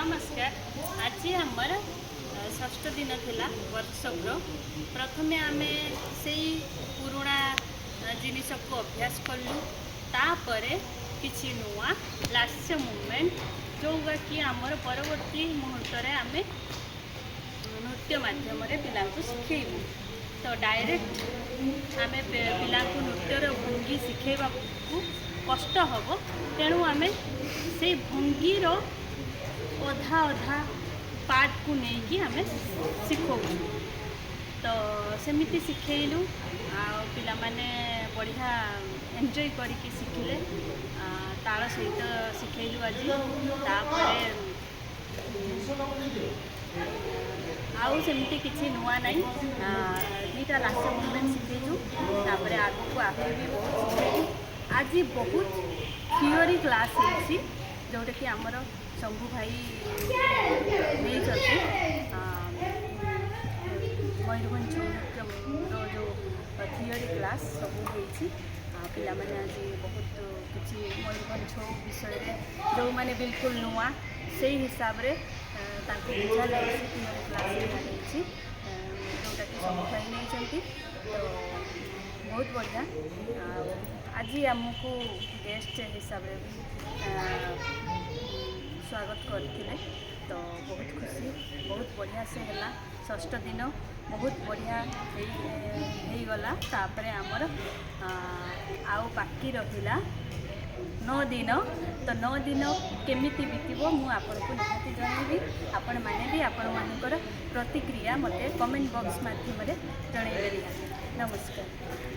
नमस्कार। आज आमर षष्ठ दिन थिला वर्कशॉप प्रथमे आमे से पुराणा जिनिस को अभ्यास कलु तापर किछि नुआ लास्य मूवमेंट जोगा कि आमर परवर्ती मुहूर्त आमे नृत्य माध्यम पिला शिखेबू। तो डायरेक्ट आमे पिला नृत्यर भंगी शिखेबा कष्ट हम तेणु आमे से भंगीर अधा अधा पार्ट को लेकिन आमे शिखौ। तो सेमिति शिखेलु पिला माने बढ़िया एंजॉय करके शिखिले ताल सहित शिखेलु। आज तापरे आउ सेमती किसी नुआ नहीं दुईटा लास्ट मूवमेंट शिखेलु। तापरे आगु को आगे भी बहुत शिखेलु। आज बहुत थियोरी क्लास है जोटा कि आमर शंभू भाई नहीं मयूरभंज छौ जो थियोरी क्लास सब होती पिला माने आज बहुत किसी मयूरभंज छौ विषय जो माने बिल्कुल नुआ से हिसाब रे बुझा जाए थियोरी क्लास दिखाई जोटा कि शंभू भाई नहीं तो बहुत बढ़िया। आज आमको गेस्ट हिसाब से स्वागत करते तो बहुत खुशी बहुत बढ़िया से है। षष्ठ दिन बहुत बढ़िया हो गला। तापरे आमर आउ बाकी रहिला 9 दिन। तो 9 दिन केमिति बीतबो मु आपन को निहाती जणाइबी। आपण माने भी आपण मानकर प्रतिक्रिया मते कमेंट बॉक्स माध्यम रे जणाइबे। नमस्कार।